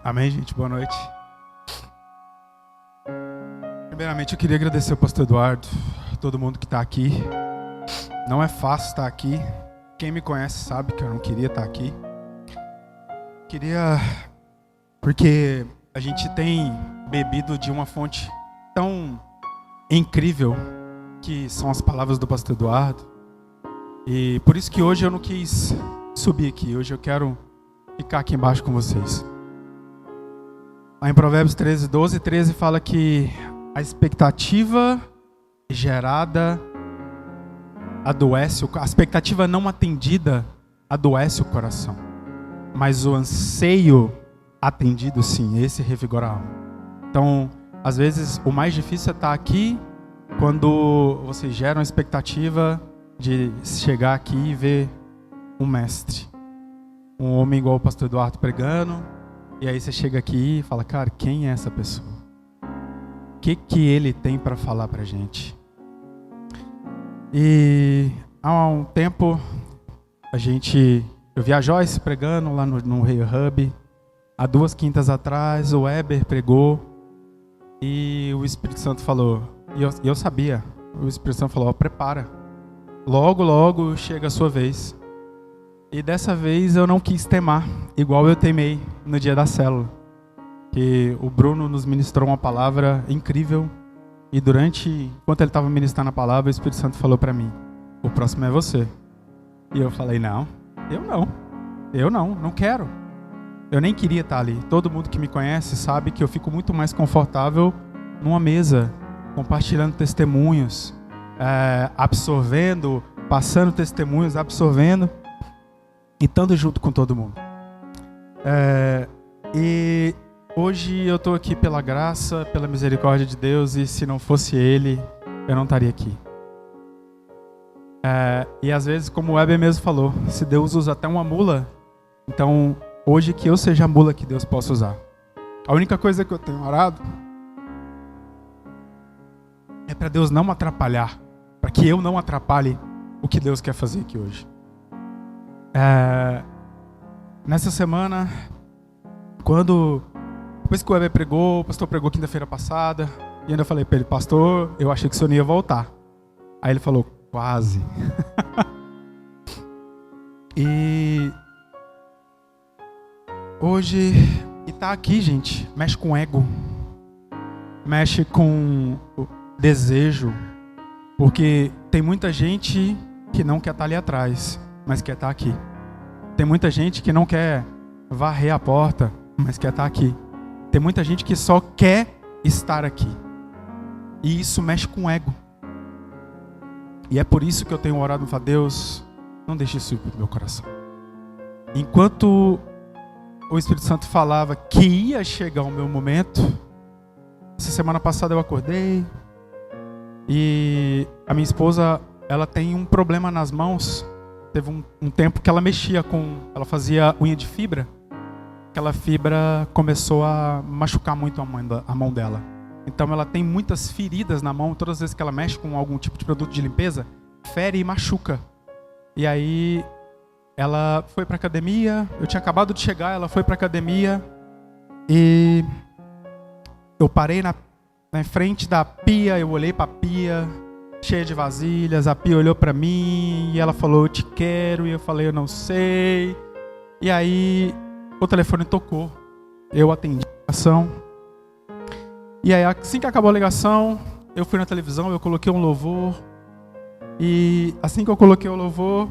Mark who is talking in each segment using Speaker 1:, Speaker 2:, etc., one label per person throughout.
Speaker 1: Amém, gente? Boa noite. Primeiramente, eu queria agradecer ao pastor Eduardo, todo mundo que está aqui. Não é fácil estar aqui. Quem me conhece sabe que eu não queria estar aqui. Porque a gente tem bebido de uma fonte tão incrível, que são as palavras do pastor Eduardo. E por isso que hoje eu não quis subir aqui. Hoje eu quero ficar aqui embaixo com vocês. Lá em Provérbios 13, 12 e 13 fala que a expectativa gerada adoece, a expectativa não atendida adoece o coração. Mas o anseio atendido, sim, esse revigora a alma. Então, às vezes, o mais difícil é estar aqui quando você gera uma expectativa de chegar aqui e ver um mestre. Um homem igual o pastor Eduardo pregando. E aí você chega aqui e fala, cara, quem é essa pessoa? O que ele tem para falar pra gente? E há um tempo, eu vi a Joyce pregando lá no Rio Hub. Há 2 quintas atrás, o Weber pregou. E o Espírito Santo falou, e eu sabia, o Espírito Santo falou, prepara. Logo, logo chega a sua vez. E dessa vez eu não quis temar, igual eu temei no dia da célula. Que o Bruno nos ministrou uma palavra incrível. E enquanto ele estava ministrando a palavra, o Espírito Santo falou para mim, o próximo é você. E eu falei, não quero. Eu nem queria estar ali. Todo mundo que me conhece sabe que eu fico muito mais confortável numa mesa, compartilhando testemunhos, absorvendo, passando testemunhos, absorvendo. E estando junto com todo mundo. E hoje eu estou aqui pela graça, pela misericórdia de Deus, e se não fosse Ele, eu não estaria aqui. E às vezes, como o Weber mesmo falou, se Deus usa até uma mula, então hoje que eu seja a mula que Deus possa usar. A única coisa que eu tenho orado é para Deus não me atrapalhar, para que eu não atrapalhe o que Deus quer fazer aqui hoje. Nessa semana, depois que o Weber pregou, o pastor pregou quinta-feira passada, e ainda falei para ele, pastor, eu achei que o senhor não ia voltar. Aí ele falou, quase. E hoje, tá aqui, gente, mexe com ego, mexe com o desejo, porque tem muita gente que não quer estar ali atrás, mas quer estar aqui. Tem muita gente que não quer varrer a porta, mas quer estar aqui. Tem muita gente que só quer estar aqui. E isso mexe com o ego. E é por isso que eu tenho orado para Deus, não deixe isso ir pro meu coração. Enquanto o Espírito Santo falava que ia chegar o meu momento, essa semana passada eu acordei e a minha esposa, ela tem um problema nas mãos. Teve um tempo que ela ela fazia unha de fibra. Aquela fibra começou a machucar muito a mão dela. Então ela tem muitas feridas na mão. Todas as vezes que ela mexe com algum tipo de produto de limpeza, fere e machuca. E aí ela foi para academia. Eu tinha acabado de chegar, ela foi para academia. E eu parei na frente da pia, eu olhei para a pia, cheia de vasilhas, a pia olhou para mim e ela falou, eu te quero, e eu falei, eu não sei. E aí o telefone tocou, eu atendi a ligação. E aí assim que acabou a ligação, eu fui na televisão, eu coloquei um louvor. E assim que eu coloquei o louvor,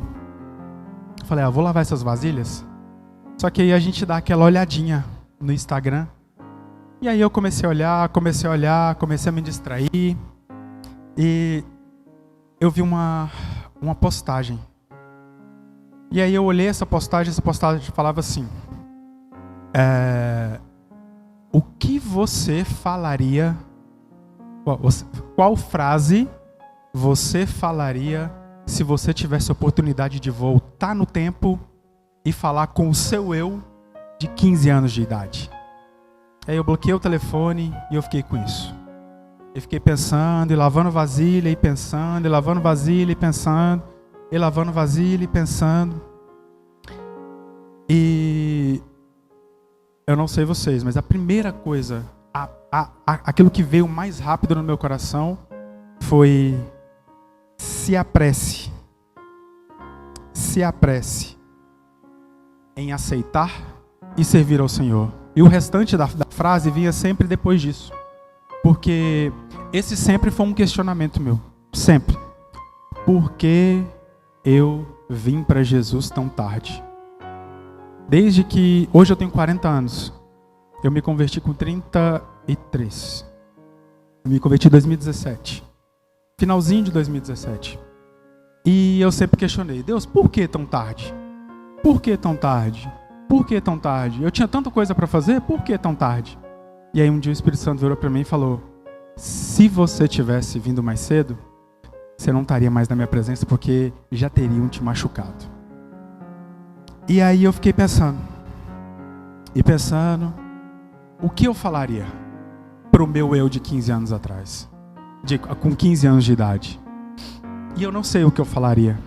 Speaker 1: eu falei, vou lavar essas vasilhas. Só que aí a gente dá aquela olhadinha no Instagram. E aí eu comecei a olhar, comecei a me distrair. E eu vi uma postagem. E aí eu olhei essa postagem falava assim, o que você falaria, qual frase você falaria se você tivesse a oportunidade de voltar no tempo e falar com o seu eu de 15 anos de idade? Aí eu bloqueei o telefone e eu fiquei com isso. Eu fiquei pensando e lavando vasilha e pensando, e lavando vasilha e pensando, e lavando vasilha e pensando. E eu não sei vocês, mas a primeira coisa, aquilo que veio mais rápido no meu coração foi: se apresse em aceitar e servir ao Senhor. E o restante da frase vinha sempre depois disso. Porque esse sempre foi um questionamento meu. Sempre. Por que eu vim para Jesus tão tarde? Desde que... Hoje eu tenho 40 anos. Eu me converti com 33. Eu me converti em 2017. Finalzinho de 2017. E eu sempre questionei: Deus, por que tão tarde? Por que tão tarde? Por que tão tarde? Eu tinha tanta coisa para fazer, por que tão tarde? E aí um dia o Espírito Santo virou para mim e falou: se você tivesse vindo mais cedo, você não estaria mais na minha presença, porque já teriam te machucado. E aí eu fiquei pensando, o que eu falaria pro meu eu de 15 anos atrás, com 15 anos de idade? E eu não sei o que eu falaria.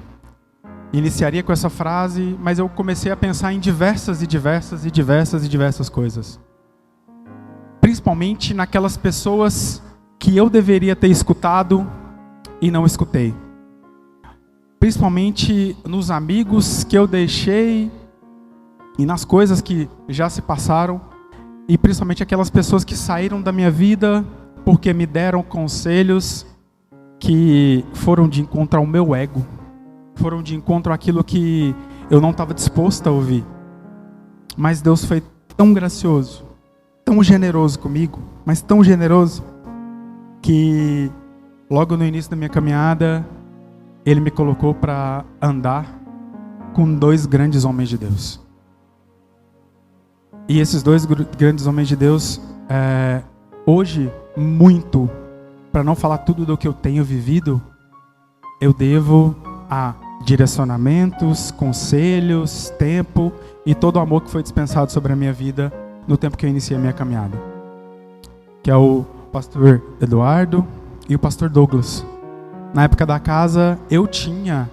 Speaker 1: Iniciaria com essa frase, mas eu comecei a pensar em diversas coisas. Principalmente naquelas pessoas que eu deveria ter escutado e não escutei. Principalmente nos amigos que eu deixei e nas coisas que já se passaram. E principalmente aquelas pessoas que saíram da minha vida porque me deram conselhos que foram de encontro ao meu ego. Foram de encontro àquilo que eu não estava disposto a ouvir. Mas Deus foi tão gracioso, tão generoso comigo, mas tão generoso, que logo no início da minha caminhada, Ele me colocou para andar com 2 grandes homens de Deus. E esses 2 grandes homens de Deus, hoje, muito, para não falar tudo do que eu tenho vivido, eu devo a direcionamentos, conselhos, tempo e todo o amor que foi dispensado sobre a minha vida no tempo que eu iniciei a minha caminhada. Que é o pastor Eduardo e o pastor Douglas. Na época da casa, eu tinha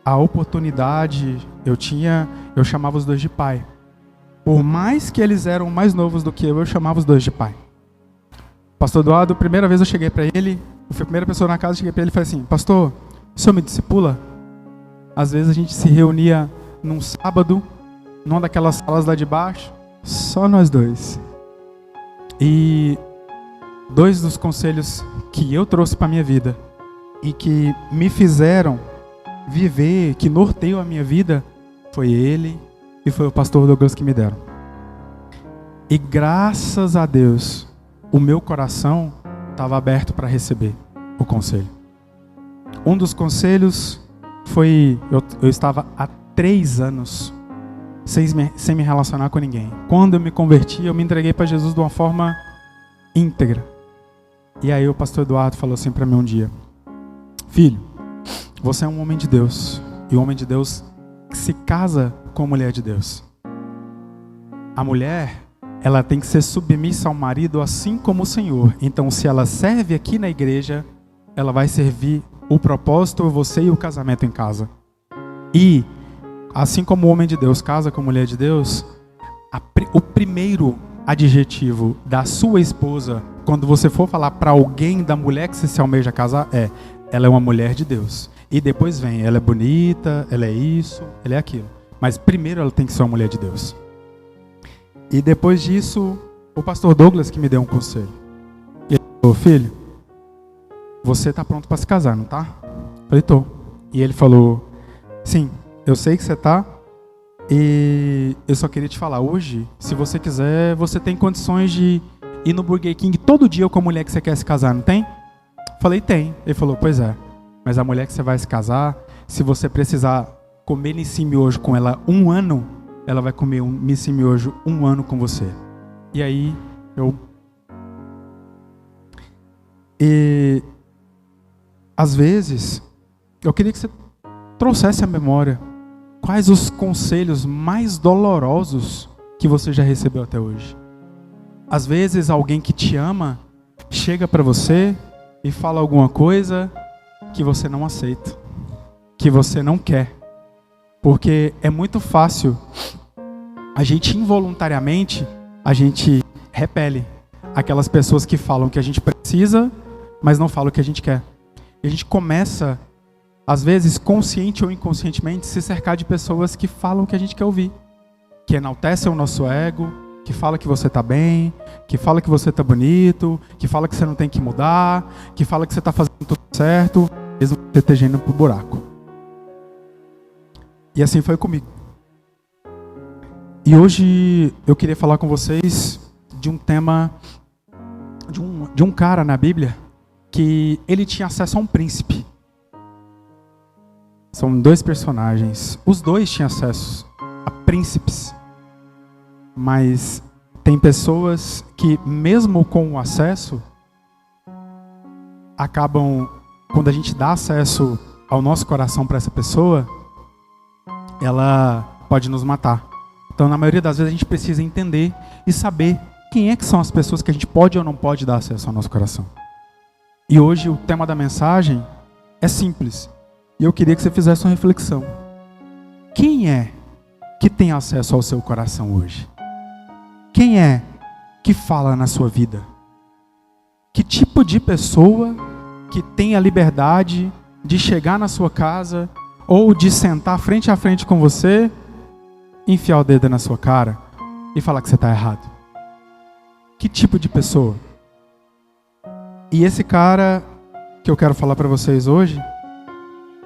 Speaker 1: a oportunidade, eu chamava os 2 de pai. Por mais que eles eram mais novos do que eu chamava os 2 de pai. Pastor Eduardo, a primeira vez eu cheguei para ele, eu fui a primeira pessoa na casa, cheguei para ele e falei assim: pastor, o senhor me discipula? Às vezes a gente se reunia num sábado, numa daquelas salas lá de baixo, só nós 2. E 2 dos conselhos que eu trouxe para a minha vida e que me fizeram viver, que norteiam a minha vida, foi ele e foi o pastor Douglas que me deram. E graças a Deus, o meu coração estava aberto para receber o conselho. Um dos conselhos foi, eu estava há 3 anos sem me relacionar com ninguém. Quando eu me converti, eu me entreguei para Jesus de uma forma íntegra. E aí o pastor Eduardo falou assim para mim um dia: filho, você é um homem de Deus. E o homem de Deus se casa com a mulher de Deus. A mulher, ela tem que ser submissa ao marido assim como o Senhor. Então, se ela serve aqui na igreja, ela vai servir o propósito, você e o casamento em casa. E, assim como o homem de Deus casa com a mulher de Deus, o primeiro adjetivo da sua esposa, quando você for falar para alguém da mulher que você se almeja casar, ela é uma mulher de Deus. E depois vem, ela é bonita, ela é isso, ela é aquilo. Mas primeiro ela tem que ser uma mulher de Deus. E depois disso, o pastor Douglas que me deu um conselho. Ele falou: filho, você está pronto para se casar, não tá? Eu falei: tô. E ele falou: sim, eu sei que você tá. E eu só queria te falar, hoje, se você quiser, você tem condições de ir no Burger King todo dia com a mulher que você quer se casar, não tem? Eu falei: tem. Ele falou: pois é, mas a mulher que você vai se casar, se você precisar comer nesse miojo com ela 1 ano, ela vai comer nesse miojo 1 ano com você. E aí, E às vezes, eu queria que você trouxesse à memória quais os conselhos mais dolorosos que você já recebeu até hoje. Às vezes, alguém que te ama chega para você e fala alguma coisa que você não aceita, que você não quer, Porque é muito fácil, a gente involuntariamente, a gente repele aquelas pessoas que falam que a gente precisa, mas não falam o que a gente quer. E a gente começa, às vezes, consciente ou inconscientemente, se cercar de pessoas que falam o que a gente quer ouvir. Que enaltecem o nosso ego, que fala que você está bem, que fala que você está bonito, que fala que você não tem que mudar, que fala que você está fazendo tudo certo, mesmo você esteja indo pro buraco. E assim foi comigo. E hoje eu queria falar com vocês de um tema, de um cara na Bíblia, que ele tinha acesso a um príncipe. São dois personagens. Os dois tinham acesso a príncipes. Mas tem pessoas que, mesmo com o acesso, acabam, quando a gente dá acesso ao nosso coração para essa pessoa, ela pode nos matar. Então, na maioria das vezes, a gente precisa entender e saber quem é que são as pessoas que a gente pode ou não pode dar acesso ao nosso coração. E hoje o tema da mensagem é simples. E eu queria que você fizesse uma reflexão. Quem é que tem acesso ao seu coração hoje? Quem é que fala na sua vida? Que tipo de pessoa que tem a liberdade de chegar na sua casa ou de sentar frente a frente com você, enfiar o dedo na sua cara e falar que você está errado? Que tipo de pessoa? E esse cara que eu quero falar para vocês hoje,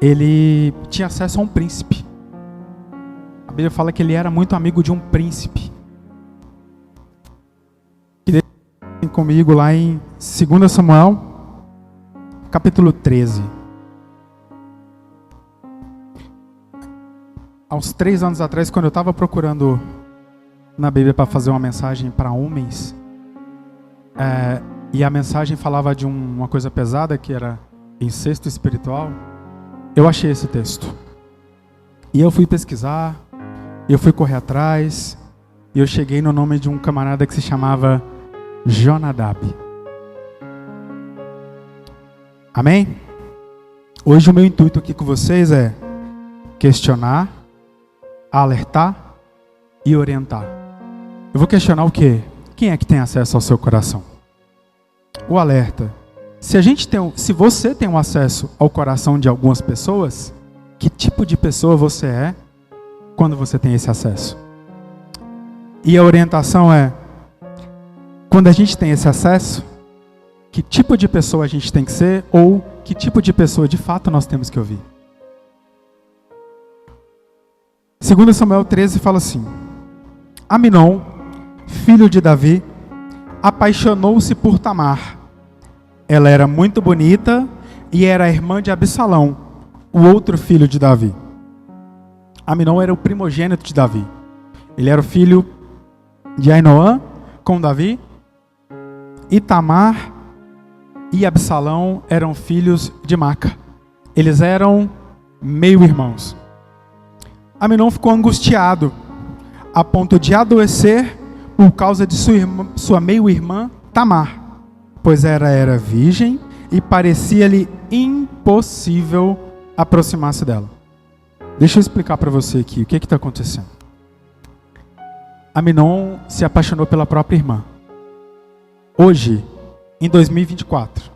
Speaker 1: ele tinha acesso a um príncipe. A Bíblia fala que ele era muito amigo de um príncipe. Queria comigo lá em 2 Samuel, capítulo 13. Há uns 3 anos atrás, quando eu estava procurando na Bíblia para fazer uma mensagem para homens, e a mensagem falava de uma coisa pesada, que era incesto espiritual, eu achei esse texto. E eu fui pesquisar, eu fui correr atrás, e eu cheguei no nome de um camarada que se chamava Jonadab. Amém? Hoje o meu intuito aqui com vocês é questionar, alertar e orientar. Eu vou questionar o quê? Quem é que tem acesso ao seu coração? O alerta. Se você tem um acesso ao coração de algumas pessoas, que tipo de pessoa você é quando você tem esse acesso? E a orientação é, quando a gente tem esse acesso, que tipo de pessoa a gente tem que ser, ou que tipo de pessoa de fato nós temos que ouvir? 2 Samuel 13 fala assim: Aminon, filho de Davi, apaixonou-se por Tamar. Ela era muito bonita e era a irmã de Absalão, o outro filho de Davi. Aminon era o primogênito de Davi. Ele era o filho de Ainoã com Davi. E Tamar e Absalão eram filhos de Maca. Eles eram meio-irmãos. Aminon ficou angustiado, a ponto de adoecer por causa de sua meio-irmã Tamar, pois ela era virgem e parecia-lhe impossível aproximar-se dela. Deixa eu explicar para você aqui o que está acontecendo. Aminon se apaixonou pela própria irmã. Hoje, em 2024,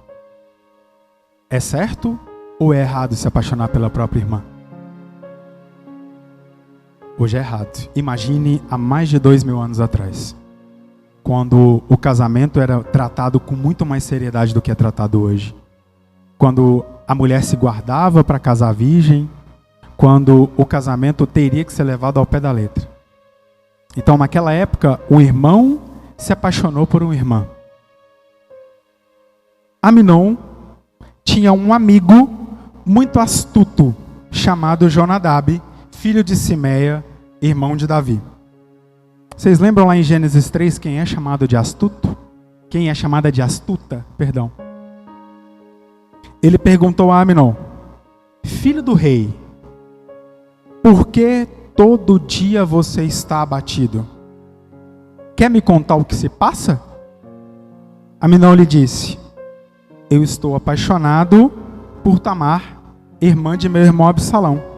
Speaker 1: é certo ou é errado se apaixonar pela própria irmã? Hoje é errado. Imagine há mais de 2000 anos atrás, quando o casamento era tratado com muito mais seriedade do que é tratado hoje. Quando a mulher se guardava para casar virgem, quando o casamento teria que ser levado ao pé da letra. Então, naquela época, o irmão se apaixonou por uma irmã. Aminon tinha um amigo muito astuto, chamado Jonadab, filho de Simeia, irmão de Davi. Vocês lembram lá em Gênesis 3 quem é chamado de astuto? Quem é chamada de astuta, perdão. Ele perguntou a Aminon: filho do rei, por que todo dia você está abatido? Quer me contar o que se passa? Aminon lhe disse: eu estou apaixonado por Tamar, irmã de meu irmão Absalão.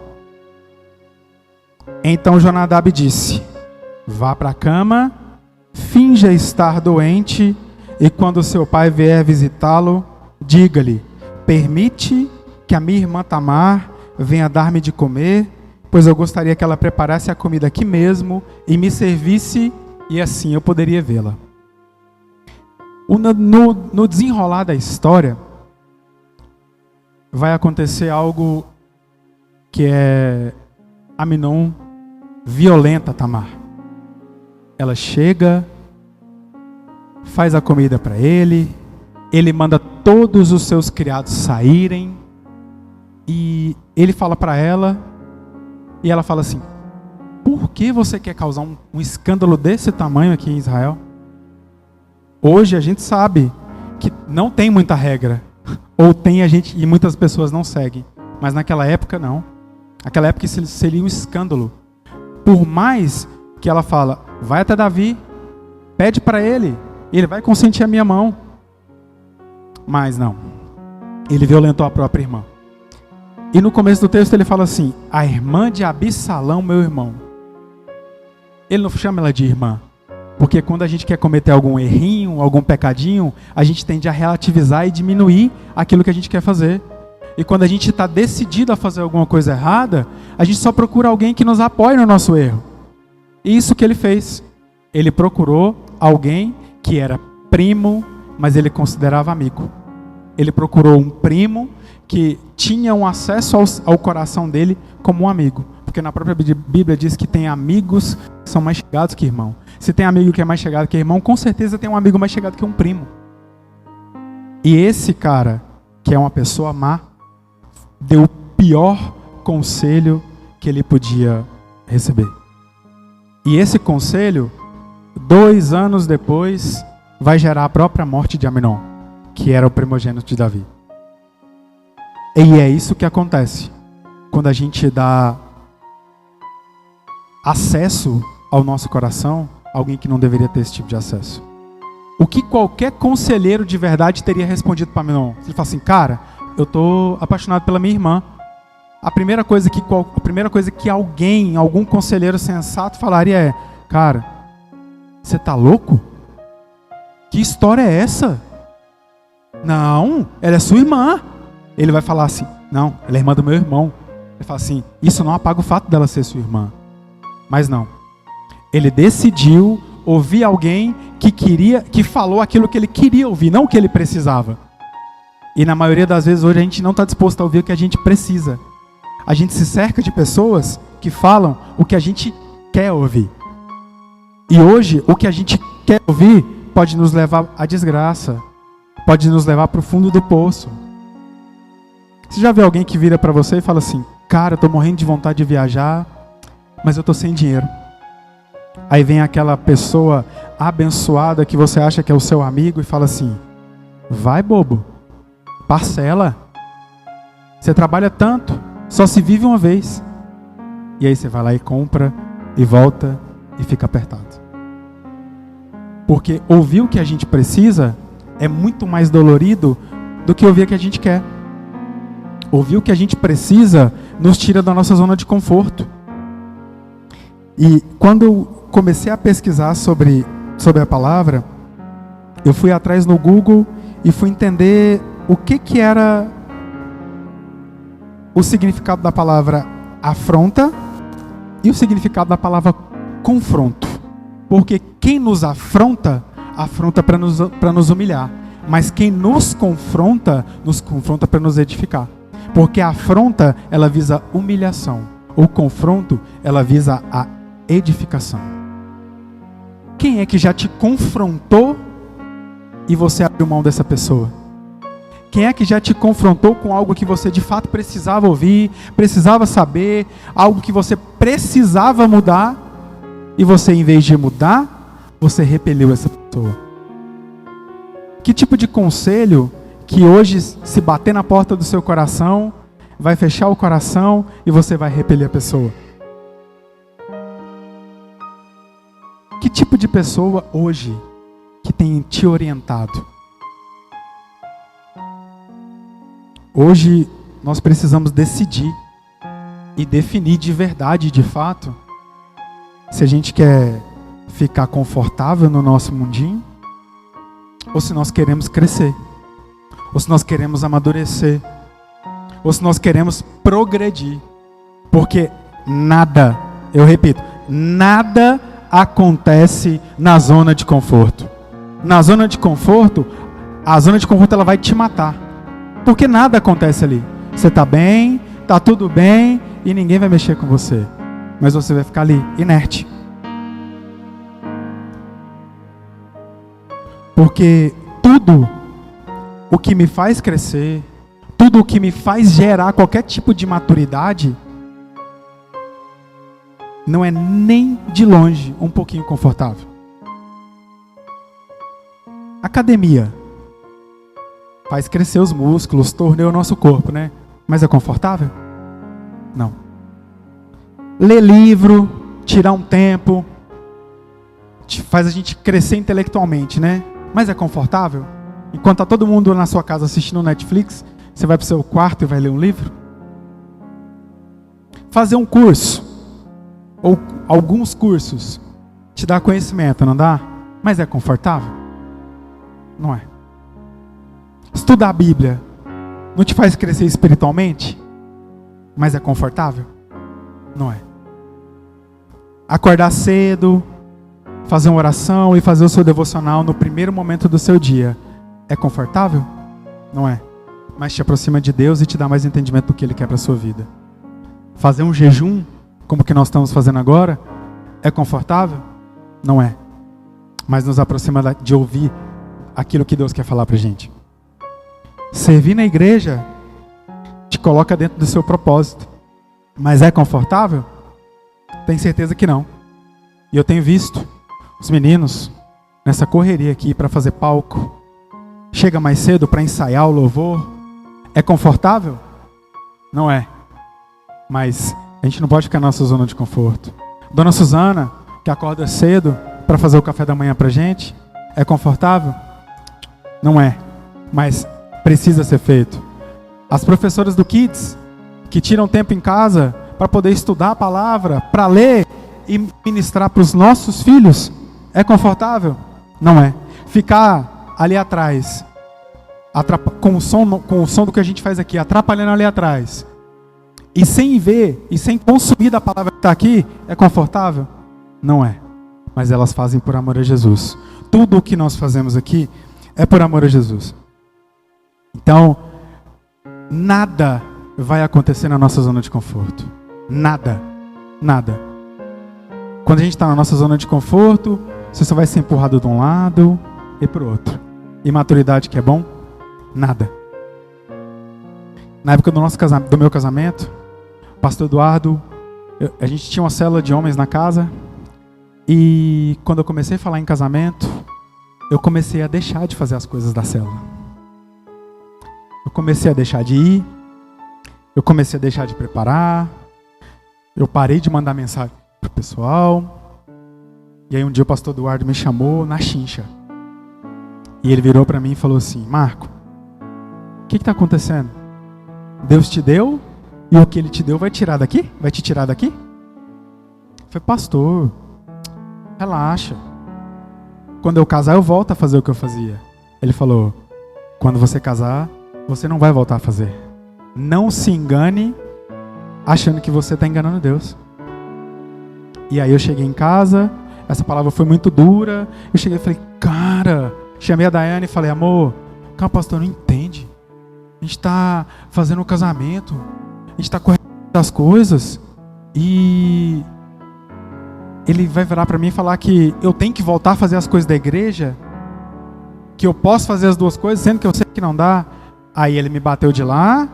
Speaker 1: Então Jonadab disse: vá para a cama, finja estar doente, e quando seu pai vier visitá-lo, diga-lhe: permite que a minha irmã Tamar venha dar-me de comer, pois eu gostaria que ela preparasse a comida aqui mesmo e me servisse, e assim eu poderia vê-la. No desenrolar da história, vai acontecer algo que é Amnon violenta Tamar. Ela chega, faz a comida para ele manda todos os seus criados saírem, e ele fala para ela, e ela fala assim: por que você quer causar um escândalo desse tamanho aqui em Israel? Hoje a gente sabe que não tem muita regra, ou tem a gente, e muitas pessoas não seguem, mas naquela época não. Naquela época isso seria um escândalo. Por mais que ela fala: vai até Davi, pede para ele vai consentir a minha mão. Mas não, ele violentou a própria irmã. E no começo do texto ele fala assim: a irmã de Abissalão, meu irmão. Ele não chama ela de irmã, porque quando a gente quer cometer algum errinho, algum pecadinho, a gente tende a relativizar e diminuir aquilo que a gente quer fazer. E quando a gente está decidido a fazer alguma coisa errada, a gente só procura alguém que nos apoie no nosso erro. E isso que ele fez. Ele procurou alguém que era primo, mas ele considerava amigo. Ele procurou um primo que tinha um acesso ao coração dele como um amigo. Porque na própria Bíblia diz que tem amigos que são mais chegados que irmão. Se tem amigo que é mais chegado que irmão, com certeza tem um amigo mais chegado que um primo. E esse cara, que é uma pessoa má, deu o pior conselho que ele podia receber. E esse conselho, 2 anos depois, vai gerar a própria morte de Amnon, que era o primogênito de Davi. E é isso que acontece quando a gente dá acesso ao nosso coração a alguém que não deveria ter esse tipo de acesso. O que qualquer conselheiro de verdade teria respondido para Amnon? Ele fala assim: cara, eu estou apaixonado pela minha irmã. A primeira coisa que algum conselheiro sensato falaria é: cara, você tá louco? Que história é essa? Não, ela é sua irmã. Ele vai falar assim: não, ela é irmã do meu irmão. Ele fala assim: isso não apaga o fato dela ser sua irmã. Mas não. Ele decidiu ouvir alguém que falou aquilo que ele queria ouvir, não o que ele precisava. E na maioria das vezes hoje a gente não está disposto a ouvir o que a gente precisa. A gente se cerca de pessoas que falam o que a gente quer ouvir. E hoje o que a gente quer ouvir pode nos levar à desgraça, pode nos levar para o fundo do poço. Você já viu alguém que vira para você e fala assim: cara, eu estou morrendo de vontade de viajar, mas eu estou sem dinheiro. Aí vem aquela pessoa abençoada que você acha que é o seu amigo e fala assim: vai, bobo, parcela. Você trabalha tanto, só se vive uma vez. E aí você vai lá e compra, e volta, e fica apertado. Porque ouvir o que a gente precisa é muito mais dolorido do que ouvir o que a gente quer. Ouvir o que a gente precisa nos tira da nossa zona de conforto. E quando eu comecei a pesquisar sobre a palavra, eu fui atrás no Google e fui entender o que era o significado da palavra afronta e o significado da palavra confronto. Porque quem nos afronta para nos humilhar. Mas quem nos confronta para nos edificar. Porque a afronta, ela visa humilhação. O confronto, ela visa a edificação. Quem é que já te confrontou e você abriu mão dessa pessoa? Quem é que já te confrontou com algo que você de fato precisava ouvir, precisava saber, algo que você precisava mudar, e você, em vez de mudar, você repeliu essa pessoa? Que tipo de conselho que hoje, se bater na porta do seu coração, vai fechar o coração e você vai repelir a pessoa? Que tipo de pessoa hoje que tem te orientado? Hoje nós precisamos decidir e definir de verdade, de fato, se a gente quer ficar confortável no nosso mundinho, ou se nós queremos crescer, ou se nós queremos amadurecer, ou se nós queremos progredir. Porque nada, eu repito, nada acontece na zona de conforto. Na zona de conforto, a zona de conforto ela vai te matar. Porque nada acontece ali. Você está bem, está tudo bem e ninguém vai mexer com você. Mas você vai ficar ali, inerte. Porque tudo o que me faz crescer, tudo o que me faz gerar qualquer tipo de maturidade, não é nem de longe um pouquinho confortável. Academia faz crescer os músculos, torneia o nosso corpo, né? Mas é confortável? Não. Ler livro, tirar um tempo, faz a gente crescer intelectualmente, né? Mas é confortável? Enquanto tá todo mundo na sua casa assistindo Netflix, você vai para o seu quarto e vai ler um livro? Fazer um curso, ou alguns cursos, te dá conhecimento, não dá? Mas é confortável? Não é. Estudar a Bíblia não te faz crescer espiritualmente? Mas é confortável? Não é. Acordar cedo, fazer uma oração e fazer o seu devocional no primeiro momento do seu dia, é confortável? Não é. Mas te aproxima de Deus e te dá mais entendimento do que Ele quer para a sua vida. Fazer um jejum, como que nós estamos fazendo agora, é confortável? Não é. Mas nos aproxima de ouvir aquilo que Deus quer falar para a gente. Servir na igreja te coloca dentro do seu propósito. Mas é confortável? Tenho certeza que não. E eu tenho visto os meninos nessa correria aqui para fazer palco. Chega mais cedo para ensaiar o louvor. É confortável? Não é. Mas a gente não pode ficar na nossa zona de conforto. Dona Suzana, que acorda cedo para fazer o café da manhã para a gente, é confortável? Não é. Mas precisa ser feito. As professoras do Kids, que tiram tempo em casa para poder estudar a palavra, para ler e ministrar para os nossos filhos, é confortável? Não é. Ficar ali atrás, com o som do que a gente faz aqui, atrapalhando ali atrás, e sem ver, e sem consumir da palavra que está aqui, é confortável? Não é. Mas elas fazem por amor a Jesus. Tudo o que nós fazemos aqui é por amor a Jesus. Então, nada vai acontecer na nossa zona de conforto. Nada. Nada. Quando a gente está na nossa zona de conforto, você só vai ser empurrado de um lado e para o outro. Imaturidade que é bom? Nada. Na época do meu casamento, o pastor Eduardo, a gente tinha uma célula de homens na casa, e quando eu comecei a falar em casamento, eu comecei a deixar de fazer as coisas da célula. Eu comecei a deixar de ir, eu comecei a deixar de preparar, eu parei de mandar mensagem pro pessoal. E aí um dia o pastor Eduardo me chamou na chincha. E ele virou para mim e falou assim: Marco, o que está acontecendo? Deus te deu e o que Ele te deu vai tirar daqui? Vai te tirar daqui? Eu falei: pastor, relaxa. Quando eu casar eu volto a fazer o que eu fazia. Ele falou: quando você casar, você não vai voltar a fazer. Não se engane achando que você está enganando Deus. E aí eu cheguei em casa, essa palavra foi muito dura. Eu cheguei e falei: cara, chamei a Daiane e falei: amor, calma, pastor, não entende. A gente está fazendo um casamento, a gente está correndo das coisas, e ele vai virar para mim e falar que eu tenho que voltar a fazer as coisas da igreja, que eu posso fazer as duas coisas, sendo que eu sei que não dá. Aí ele me bateu de lá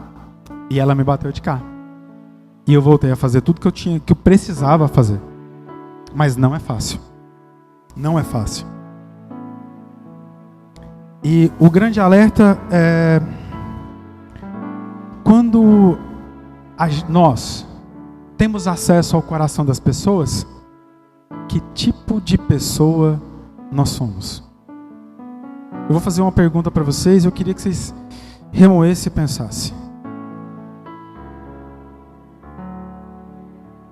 Speaker 1: e ela me bateu de cá. E eu voltei a fazer tudo que eu precisava fazer. Mas não é fácil. Não é fácil. E o grande alerta é quando nós temos acesso ao coração das pessoas, que tipo de pessoa nós somos? Eu vou fazer uma pergunta para vocês, eu queria que vocês remoessem e pensassem.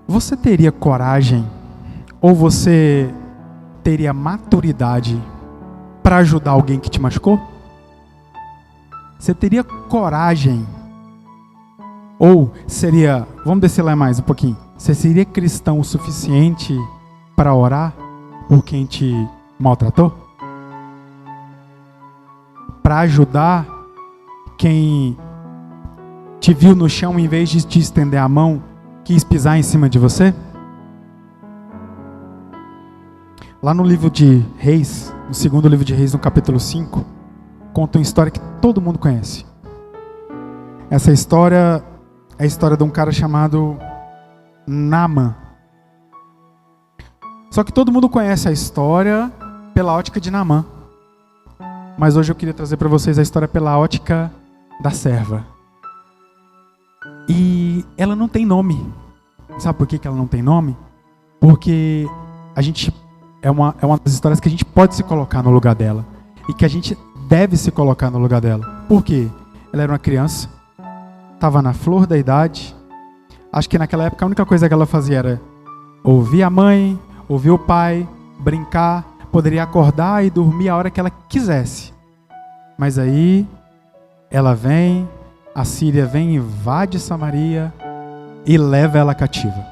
Speaker 1: Você teria coragem ou você teria maturidade para ajudar alguém que te machucou? Você teria coragem ou seria, vamos descer lá mais um pouquinho, você seria cristão o suficiente para orar por quem te maltratou? Para ajudar quem te viu no chão, em vez de te estender a mão, quis pisar em cima de você? Lá no livro de Reis, no segundo livro de Reis, no capítulo 5, conta uma história que todo mundo conhece. Essa história é a história de um cara chamado Naamã. Só que todo mundo conhece a história pela ótica de Naamã. Mas hoje eu queria trazer para vocês a história pela ótica da serva. E ela não tem nome. Sabe por que ela não tem nome? Porque a gente é uma das histórias que a gente pode se colocar no lugar dela. E que a gente deve se colocar no lugar dela. Por quê? Ela era uma criança, estava na flor da idade. Acho que naquela época a única coisa que ela fazia era ouvir a mãe, ouvir o pai, brincar, poderia acordar e dormir a hora que ela quisesse. Mas aí ela vem, a Síria vem, invade Samaria e leva ela cativa.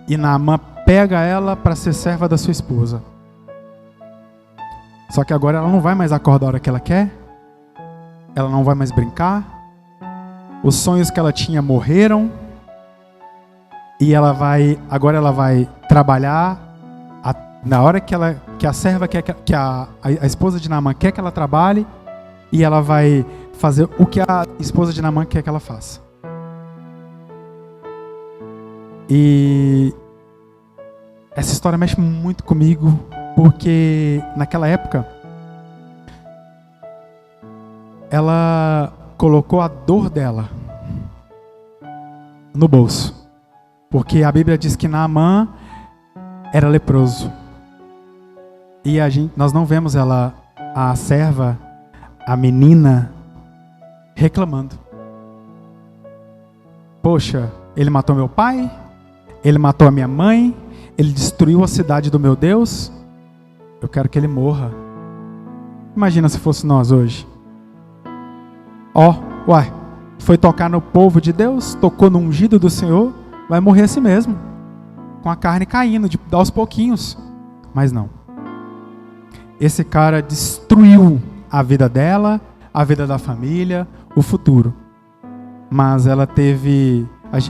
Speaker 1: E Naamã pega ela para ser serva da sua esposa. Só que agora ela não vai mais acordar a hora que ela quer. Ela não vai mais brincar. Os sonhos que ela tinha morreram. E agora ela vai trabalhar na hora que a serva quer, que a esposa de Naamã quer que ela trabalhe. E ela vai fazer o que a esposa de Naamã quer que ela faça. E essa história mexe muito comigo, porque naquela época ela colocou a dor dela no bolso. Porque a Bíblia diz que Naamã era leproso. E nós não vemos a serva, a menina, reclamando. Poxa, ele matou meu pai, ele matou a minha mãe, ele destruiu a cidade do meu Deus, eu quero que ele morra. Imagina se fosse nós hoje. Foi tocar no povo de Deus, tocou no ungido do Senhor, vai morrer assim mesmo, com a carne caindo, aos pouquinhos. Mas não. Esse cara destruiu a vida dela, a vida da família, o futuro. Mas ela teve...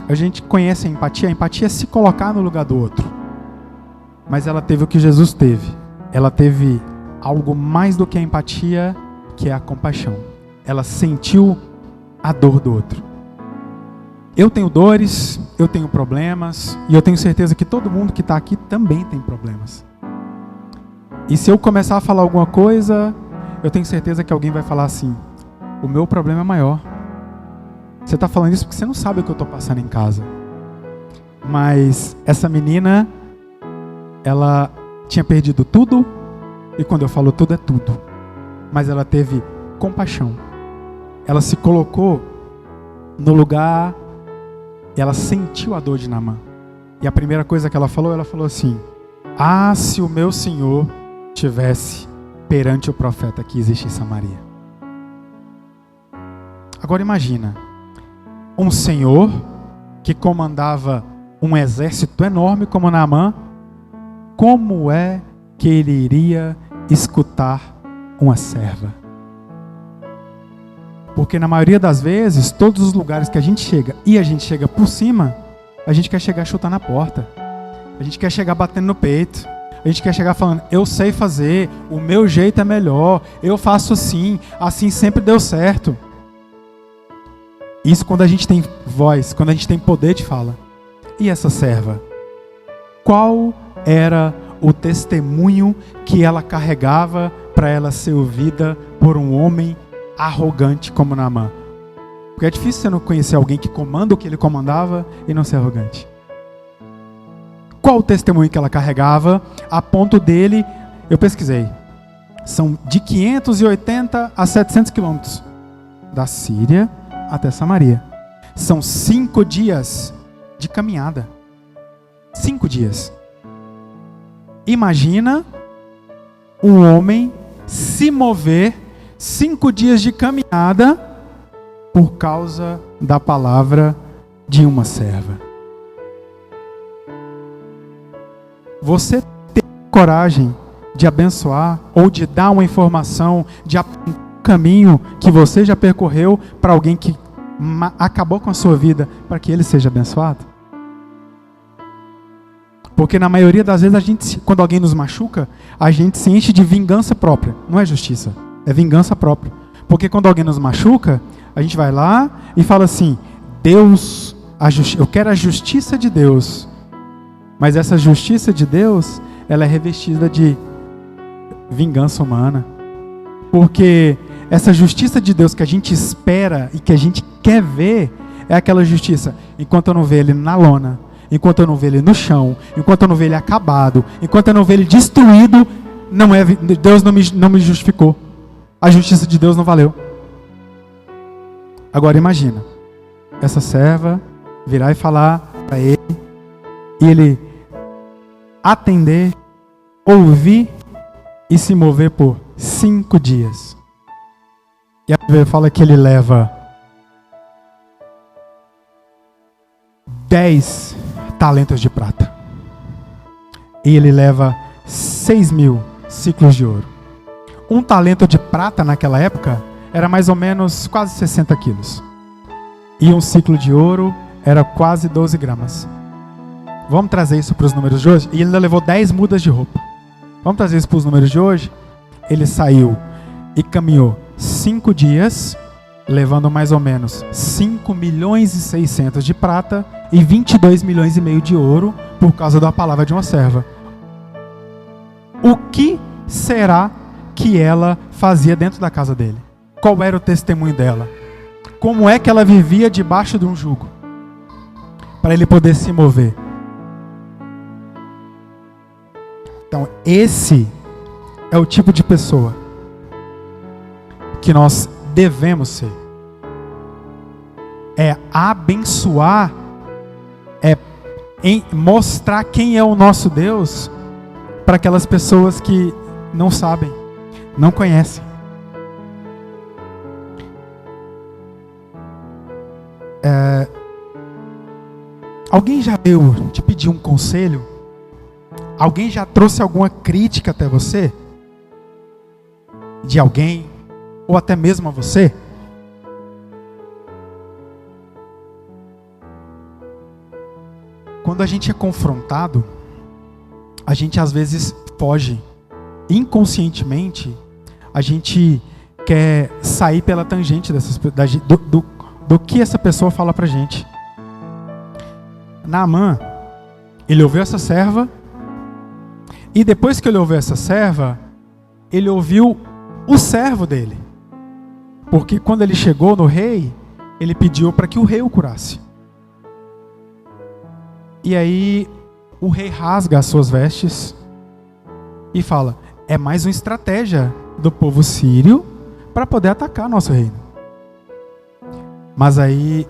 Speaker 1: A gente conhece a empatia é se colocar no lugar do outro. Mas ela teve o que Jesus teve. Ela teve algo mais do que a empatia, que é a compaixão. Ela sentiu a dor do outro. Eu tenho dores, eu tenho problemas, e eu tenho certeza que todo mundo que está aqui também tem problemas. E se eu começar a falar alguma coisa, eu tenho certeza que alguém vai falar assim: o meu problema é maior. Você está falando isso porque você não sabe o que eu estou passando em casa. Mas essa menina, ela tinha perdido tudo, e quando eu falo tudo, é tudo. Mas ela teve compaixão. Ela se colocou no lugar, ela sentiu a dor de Naamã. E a primeira coisa que ela falou assim: se o meu Senhor tivesse perante o profeta que existe em Samaria. Agora imagina, um senhor que comandava um exército enorme como Naamã, como é que ele iria escutar uma serva? Porque na maioria das vezes, todos os lugares que a gente chega, e a gente chega por cima, a gente quer chegar chutando na porta. A gente quer chegar batendo no peito. A gente quer chegar falando: eu sei fazer, o meu jeito é melhor, eu faço assim sempre deu certo. Isso quando a gente tem voz, quando a gente tem poder de fala. E essa serva? Qual era o testemunho que ela carregava para ela ser ouvida por um homem arrogante como Naamã? Porque é difícil você não conhecer alguém que comanda o que ele comandava e não ser arrogante. Qual o testemunho que ela carregava a ponto dele, eu pesquisei, são de 580 a 700 quilômetros da Síria até Samaria. São 5 dias de caminhada. 5 dias. Imagina um homem se mover 5 dias de caminhada por causa da palavra de uma serva. Você tem coragem de abençoar ou de dar uma informação, de apontar um caminho que você já percorreu para alguém que acabou com a sua vida, para que ele seja abençoado? Porque na maioria das vezes, quando alguém nos machuca, a gente se enche de vingança própria. Não é justiça, é vingança própria. Porque quando alguém nos machuca, a gente vai lá e fala assim: Deus, eu quero a justiça de Deus. Mas essa justiça de Deus, ela é revestida de vingança humana. Porque essa justiça de Deus que a gente espera e que a gente quer ver, é aquela justiça, enquanto eu não ver ele na lona, enquanto eu não ver ele no chão, enquanto eu não ver ele acabado, enquanto eu não ver ele destruído, Deus não me justificou. A justiça de Deus não valeu. Agora imagina, essa serva virar e falar para ele, e ele atender, ouvir e se mover por 5 dias. E a Bíblia fala que ele leva 10 talentos de prata. E ele leva 6.000 ciclos de ouro. Um talento de prata naquela época era mais ou menos quase 60 quilos. E um ciclo de ouro era quase 12 gramas. Vamos trazer isso para os números de hoje? E ele ainda levou 10 mudas de roupa. Vamos trazer isso para os números de hoje? Ele saiu e caminhou 5 dias, levando mais ou menos 5 milhões e 600 de prata e 22 milhões e meio de ouro por causa da palavra de uma serva. O que será que ela fazia dentro da casa dele? Qual era o testemunho dela? Como é que ela vivia debaixo de um jugo? Para ele poder se mover. Então, esse é o tipo de pessoa que nós devemos ser. É abençoar, é mostrar quem é o nosso Deus para aquelas pessoas que não sabem, não conhecem. Alguém já veio te pedir um conselho? Alguém já trouxe alguma crítica até você? De alguém? Ou até mesmo a você? Quando a gente é confrontado, a gente às vezes foge. Inconscientemente, a gente quer sair pela tangente do que essa pessoa fala pra gente. Naamã, ele ouviu essa serva, e depois que ele ouviu essa serva, ele ouviu o servo dele. Porque quando ele chegou no rei, ele pediu para que o rei o curasse. E aí o rei rasga as suas vestes e fala: é mais uma estratégia do povo sírio para poder atacar nosso reino. Mas aí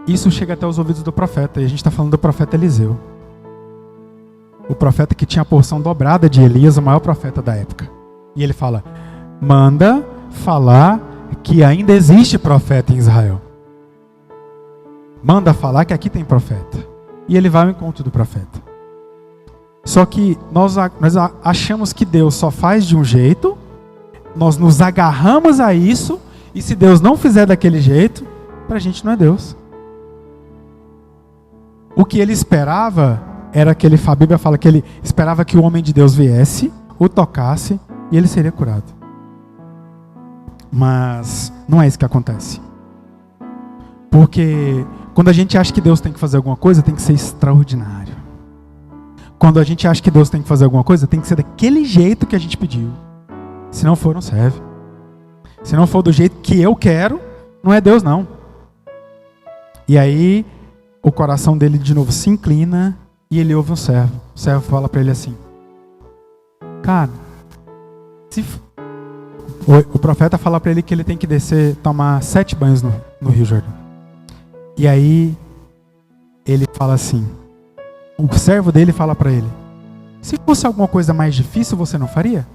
Speaker 1: isso chega até os ouvidos do profeta, e a gente está falando do profeta Eliseu. O profeta que tinha a porção dobrada de Elias, o maior profeta da época. E ele fala: manda falar que ainda existe profeta em Israel. Manda falar que aqui tem profeta. E ele vai ao encontro do profeta. Só que nós achamos que Deus só faz de um jeito, nós nos agarramos a isso, e se Deus não fizer daquele jeito, pra gente não é Deus. O que ele esperava era que a Bíblia fala que ele esperava que o homem de Deus viesse, o tocasse e ele seria curado. Mas não é isso que acontece. Porque quando a gente acha que Deus tem que fazer alguma coisa, tem que ser extraordinário. Quando a gente acha que Deus tem que fazer alguma coisa, tem que ser daquele jeito que a gente pediu. Se não for, não serve. Se não for do jeito que eu quero, não é Deus não. E aí o coração dele de novo se inclina e ele ouve um servo. O servo fala para ele assim: cara, o profeta fala para ele que ele tem que descer, tomar 7 banhos no Rio Jordão. E aí ele fala assim: o servo dele fala para ele: se fosse alguma coisa mais difícil, você não faria?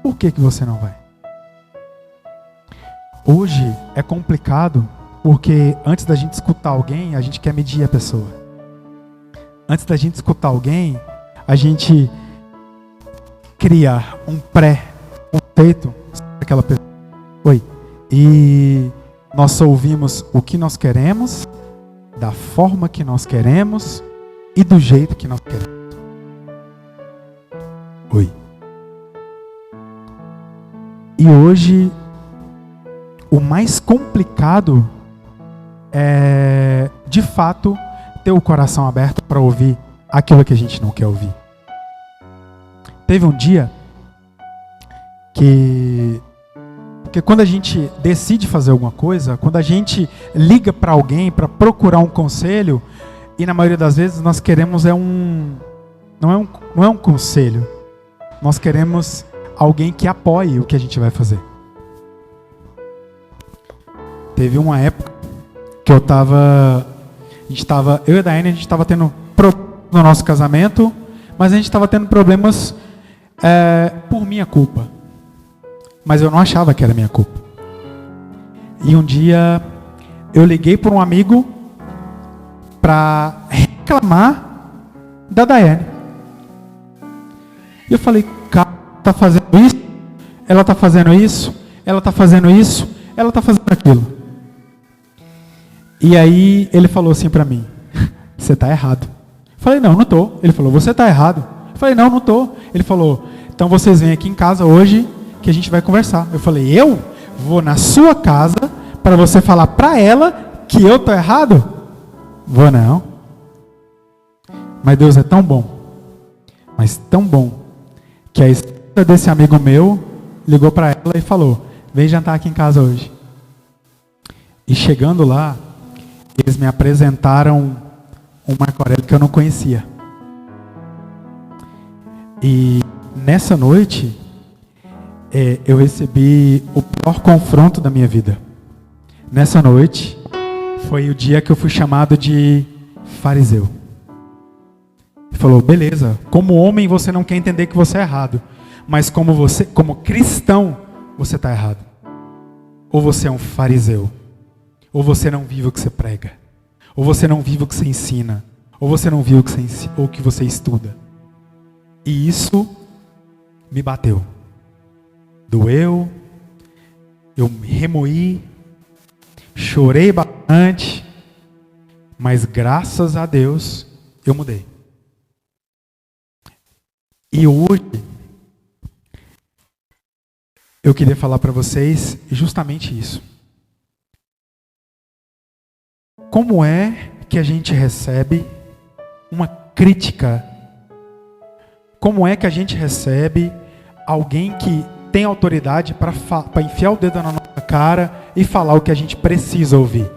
Speaker 1: Por que você não vai? Hoje é complicado porque antes da gente escutar alguém, a gente quer medir a pessoa. Antes da gente escutar alguém, a gente cria um pré-conceito sobre aquela pessoa. E nós só ouvimos o que nós queremos, da forma que nós queremos e do jeito que nós queremos. E hoje, o mais complicado é, de fato, ter o coração aberto para ouvir aquilo que a gente não quer ouvir. Teve um dia que quando a gente decide fazer alguma coisa, quando a gente liga para alguém para procurar um conselho, e na maioria das vezes nós queremos não é um conselho, nós queremos alguém que apoie o que a gente vai fazer. Teve uma época que eu e a Daiane, a gente estava tendo problemas no nosso casamento, mas a gente estava tendo problemas por minha culpa. Mas eu não achava que era minha culpa. E um dia eu liguei para um amigo para reclamar da Daiane. E eu falei: cara, tá fazendo isso, ela tá fazendo isso, ela tá fazendo isso, ela tá fazendo aquilo. E aí ele falou assim para mim: você tá errado. Eu falei: não tô. Ele falou: você tá errado. Eu falei: não tô. Ele falou: então vocês vêm aqui em casa hoje que a gente vai conversar. Eu falei: eu vou na sua casa para você falar para ela que eu tô errado? Vou não. Mas Deus é tão bom, mas tão bom, que a esposa desse amigo meu ligou para ela e falou: vem jantar aqui em casa hoje. E chegando lá, eles me apresentaram um Marco Aurélio que eu não conhecia. E nessa noite, eu recebi o pior confronto da minha vida. Nessa noite, foi o dia que eu fui chamado de fariseu. Ele falou: beleza, como homem você não quer entender que você é errado, mas como cristão, você está errado. Ou você é um fariseu, ou você não vive o que você prega, ou você não vive o que você ensina, ou você não vive o que você estuda. E isso me bateu. Doeu, eu me remoí, chorei bastante, mas graças a Deus eu mudei. E hoje eu queria falar para vocês justamente isso. Como é que a gente recebe uma crítica? Como é que a gente recebe alguém que tem autoridade para enfiar o dedo na nossa cara e falar o que a gente precisa ouvir?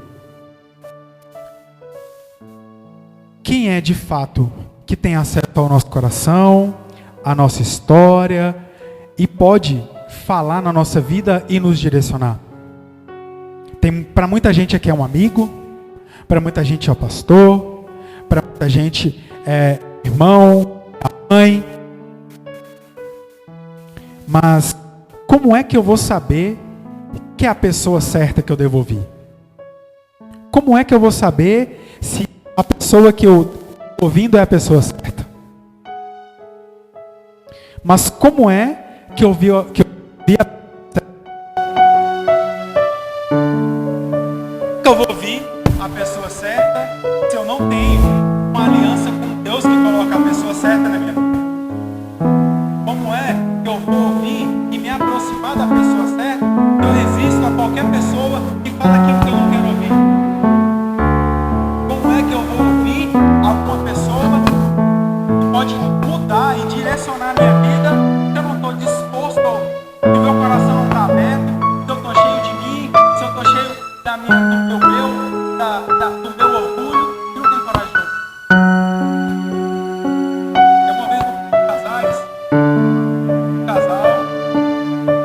Speaker 1: Quem é de fato que tem acesso ao nosso coração, à nossa história e pode falar na nossa vida e nos direcionar? Para muita gente aqui é um amigo, para muita gente é o pastor, para muita gente é irmão, a mãe. Mas como é que eu vou saber que é a pessoa certa que eu devo ouvir? Como é que eu vou saber se a pessoa que eu estou ouvindo é a pessoa certa? Mas como é que eu vi eu vou ouvir a pessoa certa se eu não tenho uma aliança com Deus que coloca a pessoa certa na minha vida? Como é que eu vou ouvir e me aproximar da pessoa certa? Eu resisto a qualquer pessoa que fala aquilo que eu não quero ouvir. Como é que eu vou ouvir alguma pessoa que pode mudar e direcionar a minha vida se eu não estou disposto a ouvir? Se o meu coração não está aberto, se eu estou cheio de mim, se eu estou cheio do meu orgulho e não tenho coragem de ouvir. Eu uma vez no casal,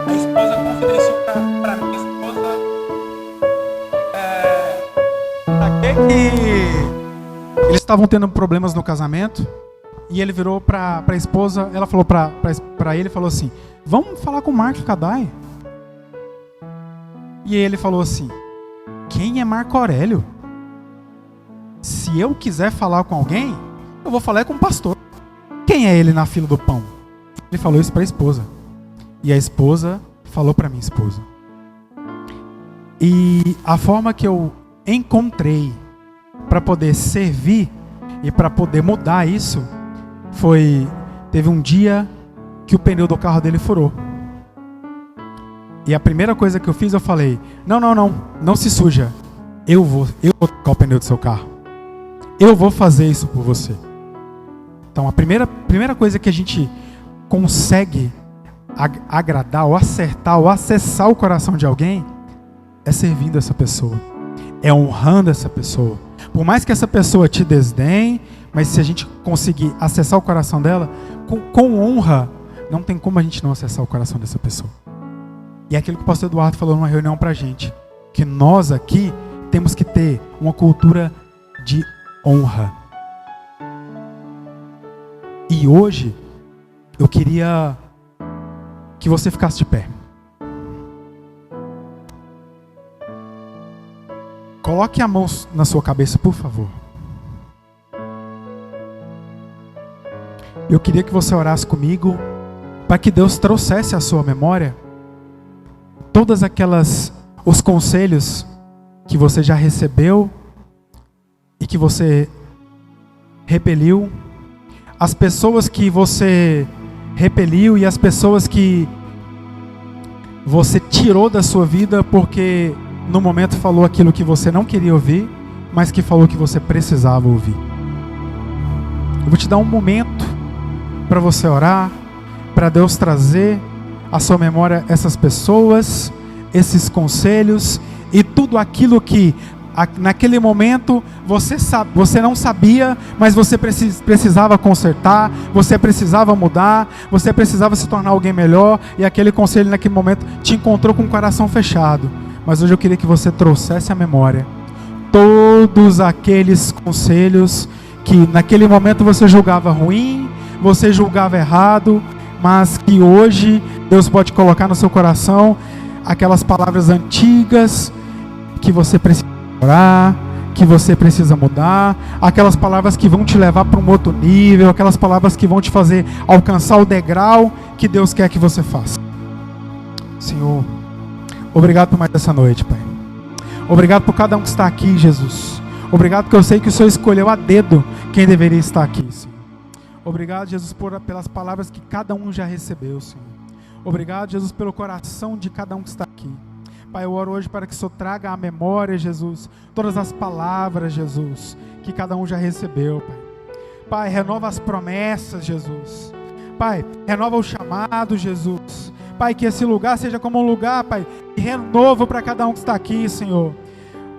Speaker 1: a esposa confidenciou para minha esposa que eles estavam tendo problemas no casamento, e ele virou para a esposa, ela falou para ele, falou assim, vamos falar com o Marco Cadai. E ele falou assim, quem é Marco Aurélio? Se eu quiser falar com alguém, eu vou falar com o pastor. Quem é ele na fila do pão? Ele falou isso para a esposa. E a esposa falou para minha esposa. E a forma que eu encontrei para poder servir e para poder mudar isso foi, teve um dia que o pneu do carro dele furou. E a primeira coisa que eu fiz, eu falei, não se suja. Eu vou trocar o pneu do seu carro. Eu vou fazer isso por você. Então a primeira coisa que a gente consegue agradar, ou acertar, ou acessar o coração de alguém, é servindo essa pessoa, é honrando essa pessoa. Por mais que essa pessoa te desdenhe, mas se a gente conseguir acessar o coração dela, com honra, não tem como a gente não acessar o coração dessa pessoa. E é aquilo que o pastor Eduardo falou numa reunião pra gente, que nós aqui temos que ter uma cultura de honra. E hoje, eu queria que você ficasse de pé. Coloque a mão na sua cabeça, por favor. Eu queria que você orasse comigo, para que Deus trouxesse à sua memória todas os conselhos que você já recebeu e que você repeliu, as pessoas que você repeliu e as pessoas que você tirou da sua vida porque no momento falou aquilo que você não queria ouvir, mas que falou que você precisava ouvir. Eu vou te dar um momento para você orar, para Deus trazer à sua memória essas pessoas, esses conselhos e tudo aquilo que naquele momento você não sabia, mas você precisava consertar, você precisava mudar, você precisava se tornar alguém melhor, e aquele conselho naquele momento te encontrou com o coração fechado. Mas hoje eu queria que você trouxesse à memória todos aqueles conselhos que naquele momento você julgava ruim, você julgava errado, mas que hoje Deus pode colocar no seu coração aquelas palavras antigas que você precisa orar, que você precisa mudar, aquelas palavras que vão te levar para um outro nível, aquelas palavras que vão te fazer alcançar o degrau que Deus quer que você faça. Senhor, obrigado por mais essa noite, Pai. Obrigado por cada um que está aqui, Jesus. Obrigado porque eu sei que o Senhor escolheu a dedo quem deveria estar aqui, Senhor. Obrigado, Jesus, pelas palavras que cada um já recebeu, Senhor. Obrigado, Jesus, pelo coração de cada um que está aqui. Pai, eu oro hoje para que o Senhor traga à memória, Jesus, todas as palavras, Jesus, que cada um já recebeu, Pai. Pai, renova as promessas, Jesus. Pai, renova o chamado, Jesus. Pai, que esse lugar seja como um lugar, Pai, de renovo para cada um que está aqui, Senhor.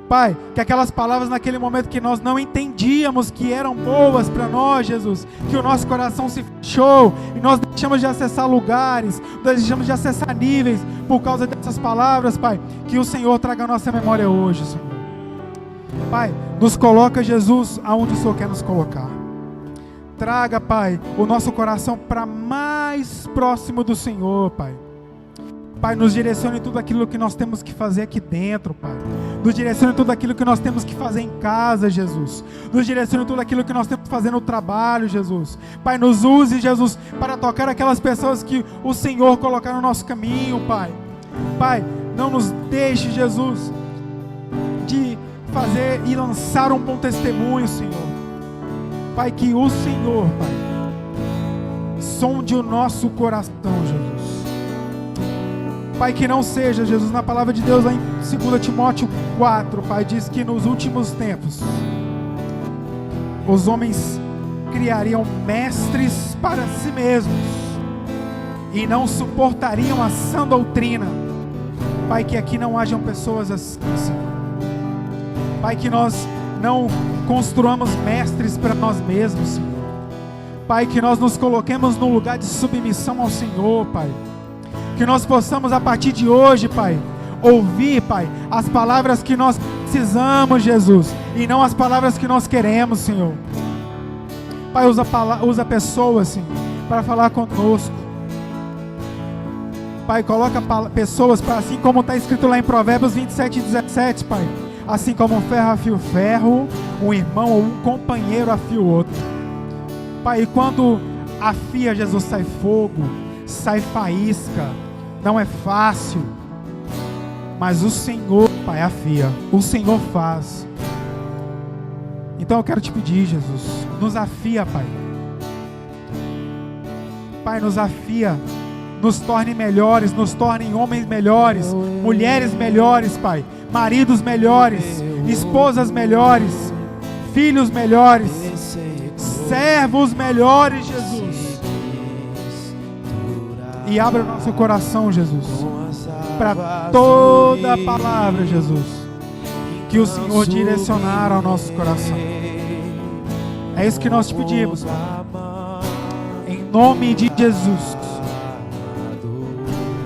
Speaker 1: Pai, que aquelas palavras naquele momento que nós não entendíamos que eram boas para nós, Jesus, que o nosso coração se fechou e nós deixamos de acessar lugares, nós deixamos de acessar níveis por causa dessas palavras, Pai, que o Senhor traga a nossa memória hoje, Senhor. Pai, nos coloca, Jesus, aonde o Senhor quer nos colocar. Traga, Pai, o nosso coração para mais próximo do Senhor, Pai. Pai, nos direcione tudo aquilo que nós temos que fazer aqui dentro, Pai. Nos direcione tudo aquilo que nós temos que fazer em casa, Jesus. Nos direcione tudo aquilo que nós temos que fazer no trabalho, Jesus. Pai, nos use, Jesus, para tocar aquelas pessoas que o Senhor colocar no nosso caminho, Pai. Pai, não nos deixe, Jesus, de fazer e lançar um bom testemunho, Senhor. Pai, que o Senhor, Pai, sonde o nosso coração, Jesus. Pai, que não seja, Jesus, na palavra de Deus lá em 2 Timóteo 4, Pai, diz que nos últimos tempos os homens criariam mestres para si mesmos e não suportariam a sã doutrina. Pai, que aqui não hajam pessoas assim, Senhor. Pai, que nós não construamos mestres para nós mesmos, Senhor. Pai, que nós nos coloquemos num lugar de submissão ao Senhor, Pai. Que nós possamos a partir de hoje, Pai, ouvir, Pai, as palavras que nós precisamos, Jesus, e não as palavras que nós queremos, Senhor. Pai, usa pessoas, Senhor, para falar conosco. Pai, coloca pessoas, para, assim como está escrito lá em Provérbios 27:17, Pai. Assim como um ferro afia o ferro, um irmão ou um companheiro afia o outro. Pai, e quando afia, Jesus, sai fogo, sai faísca. Não é fácil, mas o Senhor, Pai, afia. O Senhor faz. Então eu quero te pedir, Jesus, nos afia, Pai. Pai, nos afia. Nos torne melhores, nos torne homens melhores, mulheres melhores, Pai. Maridos melhores, esposas melhores, filhos melhores, servos melhores, Jesus. E abra o nosso coração, Jesus, para toda a palavra, Jesus, que o Senhor direcionar ao nosso coração. É isso que nós te pedimos, Pai. Em nome de Jesus.